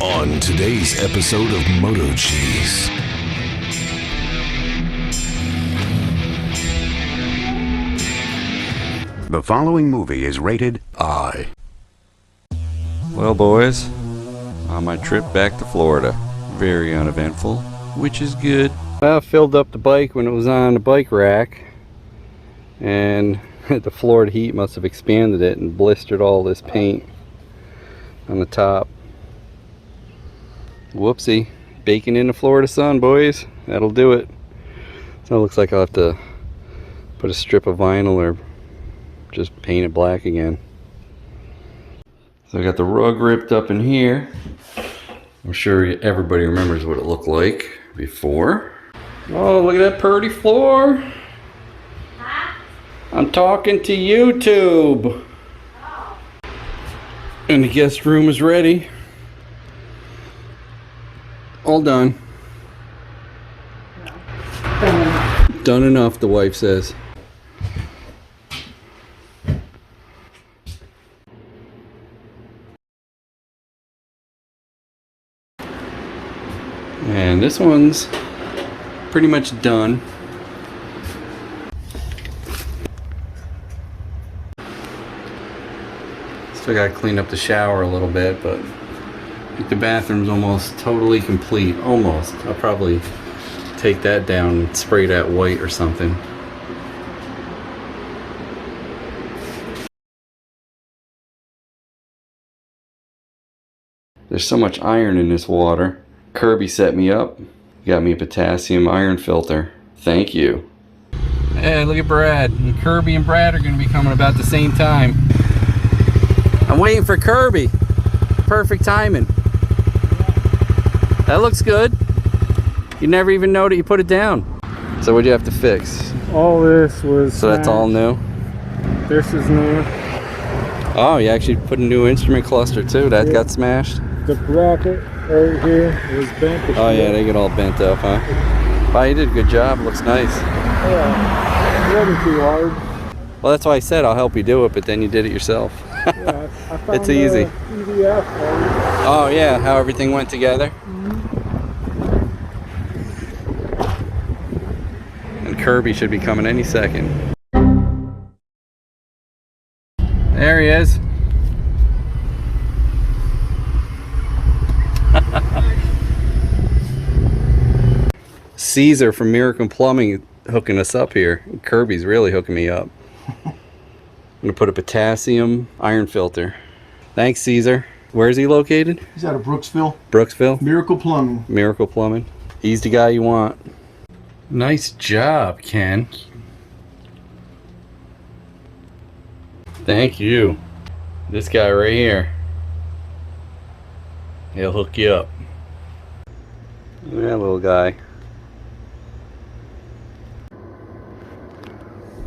On today's episode of MotoCheez. The following movie is rated I. Well, boys, on my trip back to Florida, very uneventful, which is good. I filled up the bike when it was on the bike rack, and the Florida heat must have expanded it and blistered all this paint on the top. Whoopsie. Baking in the Florida sun, boys. That'll do it. So it looks like I'll have to put a strip of vinyl or just paint it black again. So I got the rug ripped up in here. I'm sure everybody remembers what it looked like before. Oh, look at that pretty floor. Huh? I'm talking to YouTube. Oh. And the guest room is ready. All done. Done enough, the wife says. And this one's pretty much done. Still gotta clean up the shower a little bit, but I think the bathroom's almost totally complete. Almost. I'll probably take that down and spray that white or something. There's so much iron in this water. Kirby set me up. Got me a potassium iron filter. Thank you. Hey, look at Brad. And Kirby and Brad are going to be coming about the same time. I'm waiting for Kirby. Perfect timing. That looks good. You never even know that you put it down. So what'd you have to fix? All this was So that's all new? This is new. Oh, you actually put a new instrument cluster too. That got smashed? The bracket right here was bent. Oh yeah, they get all bent up, huh? Wow, you did a good job. Looks nice. Yeah, it wasn't too hard. Well, that's why I said I'll help you do it, but then you did it yourself. Yeah, I found It's easy. PDF already. Oh yeah, how everything went together. And Kirby should be coming any second. There he is. Caesar from Miracle Plumbing hooking us up here. Kirby's really hooking me up. I'm gonna put a potassium iron filter. Thanks, Caesar. Where is he located? He's out of Brooksville. Brooksville? Miracle Plumbing. Miracle Plumbing. He's the guy you want. Nice job, Ken. Thank you. This guy right here. He'll hook you up. Look at that little guy.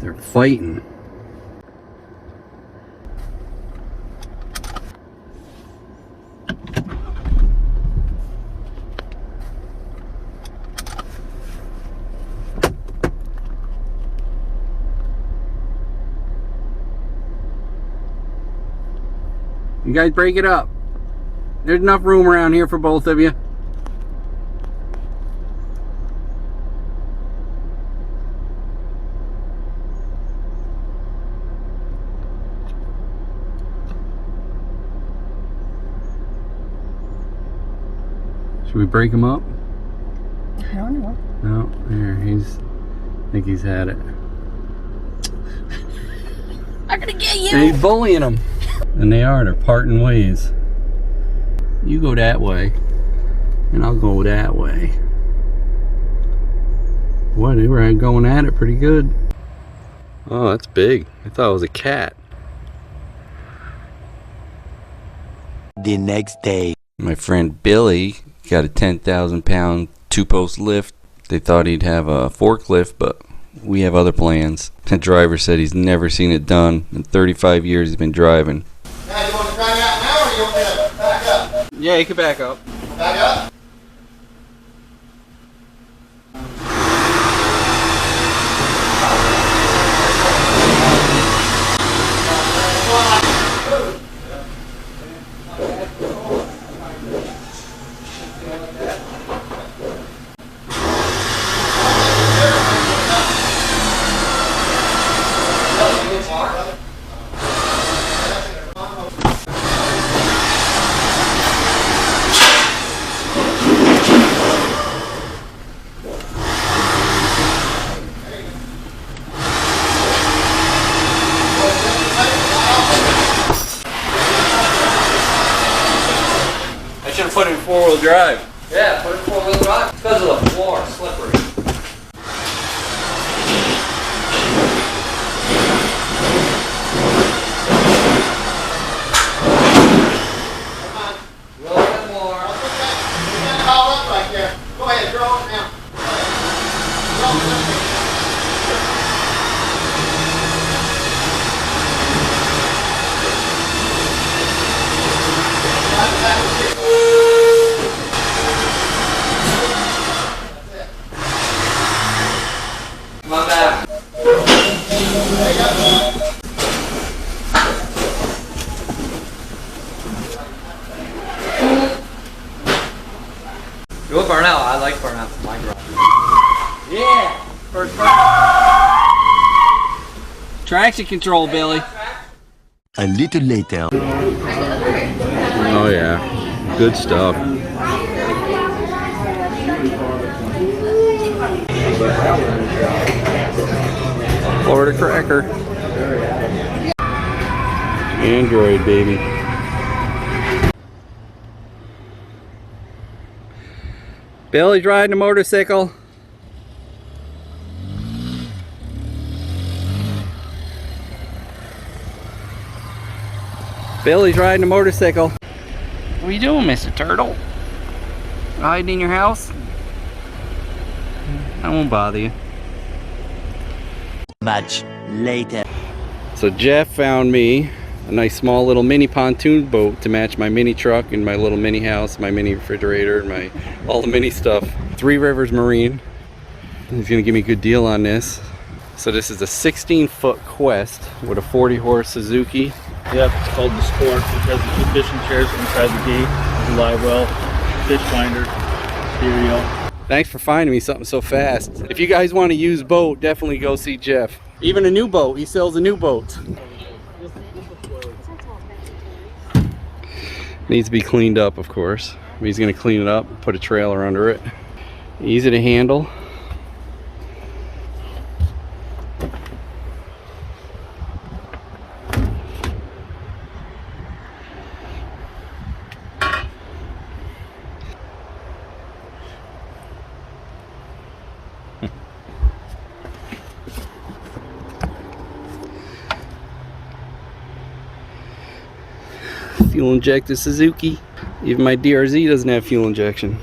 They're fighting. You guys break it up. There's enough room around here for both of you. Should we break him up? I don't know. No, here, I think he's had it. I'm gonna get you! And he's bullying him. And they're parting ways. You go that way, and I'll go that way. Boy, they were going at it pretty good. Oh, that's big. I thought it was a cat. The next day. My friend Billy got a 10,000-pound two-post lift. They thought he'd have a forklift, but we have other plans. The driver said he's never seen it done. In 35 years he's been driving. Now, you want to back out now, or you want me to back up? Yeah, you can back up. Back up? should have put it in 4-wheel drive. Yeah, put it in 4-wheel drive. It's because of the floor, it's slippery. Go ahead, draw it now. Come on back. You want burnout? I like burnout for my garage. Yeah! First traction control, Billy. A little later. Oh yeah, good stuff. Florida cracker. Android, baby. Billy's riding a motorcycle. Billy's riding a motorcycle. What are you doing, Mr. Turtle? Hiding in your house? I won't bother you. Much later. So Geof found me a nice small little mini pontoon boat to match my mini truck and my little mini house, my mini refrigerator, and all the mini stuff. 3 Rivers Marine. He's gonna give me a good deal on this. So this is a 16-foot Quest with a 40-horse Suzuki. Yep, it's called the Sport. It has the 2 fishing chairs inside the gate, the live well, fish finder, stereo. Thanks for finding me something so fast. If you guys want to use boat, definitely go see Geof. Even a new boat, he sells a new boat. Needs to be cleaned up, of course. He's gonna clean it up, put a trailer under it. Easy to handle. Fuel injected Suzuki. Even my DRZ doesn't have fuel injection.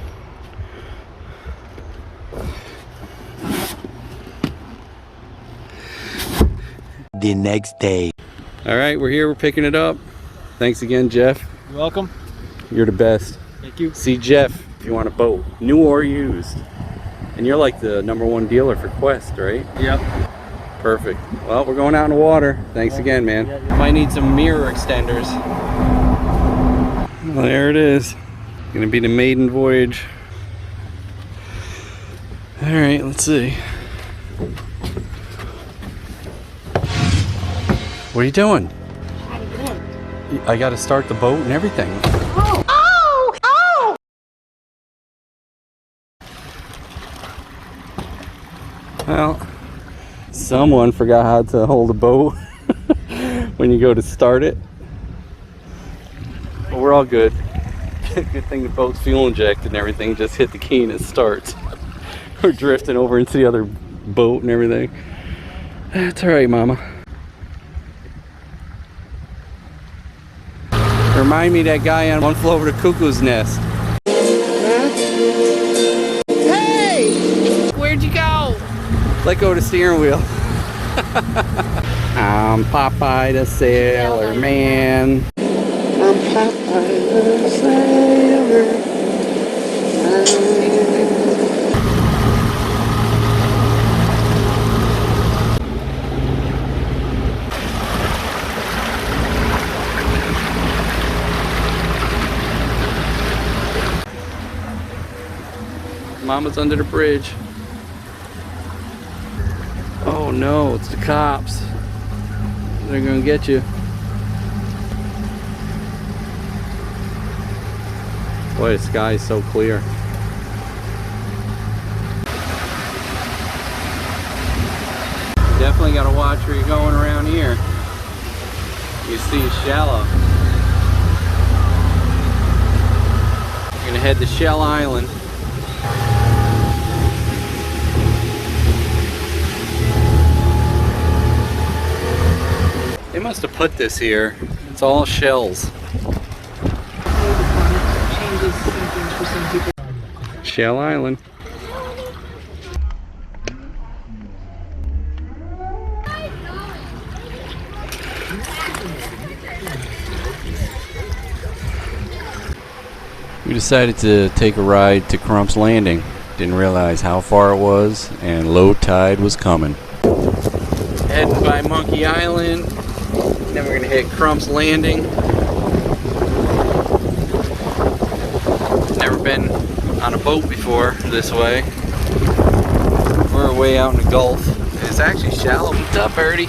The next day. All right, we're here, we're picking it up. Thanks again, Geof. You're welcome. You're the best. Thank you. See Geof if you want a boat, new or used. And you're like the #1 dealer for Quest, right? Yep. Perfect. Well, we're going out in the water. Thanks again, man. Might need some mirror extenders. Well, there it is. Gonna be the maiden voyage. All right, let's see. What are you doing? I gotta start the boat and everything. Oh! Oh! Oh! Well, someone forgot how to hold a boat when you go to start it. But we're all good. Good thing the boat's fuel injected and everything. Just hit the key and it starts. We're drifting over into the other boat and everything. That's all right, Mama. Remind me of that guy on One Flew Over the Cuckoo's Nest. Hey! Where'd you go? Let go of the steering wheel. I'm Popeye the Sailor Man. I'm Popeye the Sailor. Mama's under the bridge. Oh no, it's the cops. They're gonna get you. Boy, the sky is so clear. Definitely gotta watch where you're going around here. You see it's shallow. head to Shell Island. They must have put this here. It's all shells. Shell Island. We decided to take a ride to Crump's Landing. Didn't realize how far it was, and low tide was coming. Heading by Monkey Island, then we're gonna hit Crump's Landing. Never been on a boat before this way. We're way out in the Gulf. It's actually shallow. What's up, Birdie?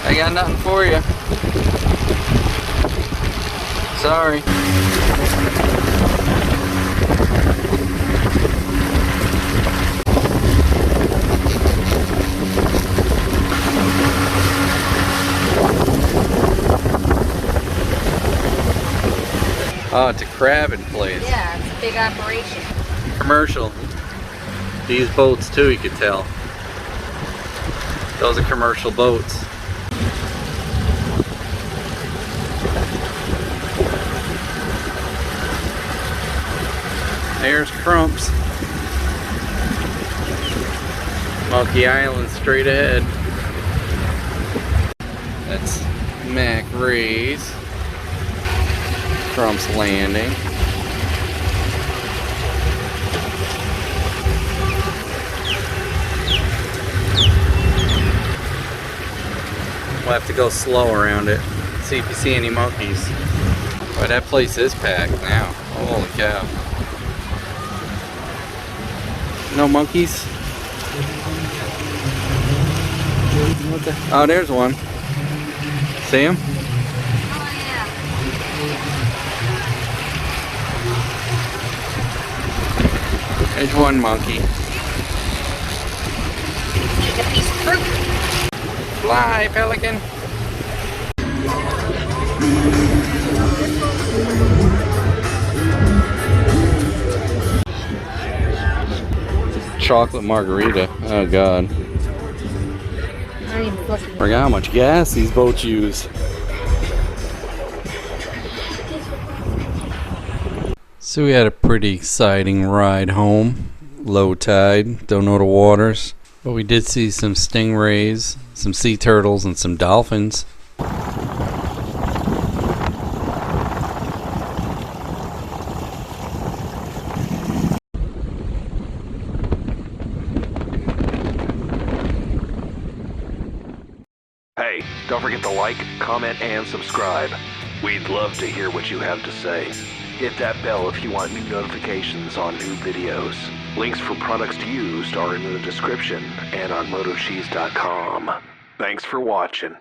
I got nothing for you. Sorry. Oh, it's a crabbing place. Yeah, it's a big operation. Commercial. These boats too, you could tell. Those are commercial boats. There's Crump's. Monkey Island straight ahead. That's Mac Ray's. Crump's Landing. We'll have to go slow around it. See if you see any monkeys. Boy, that place is packed now. Holy cow. No monkeys? Oh, there's one. See him? There's one monkey. Take a piece of fruit. Fly, pelican. Chocolate margarita. Oh god. Forgot how much gas these boats use. So we had a pretty exciting ride home. Low tide, don't know the waters. But we did see some stingrays, some sea turtles, and some dolphins. Hey, don't forget to like, comment, and subscribe. We'd love to hear what you have to say. Hit that bell if you want new notifications on new videos. Links for products used are in the description and on MotoCheez.com. Thanks for watching.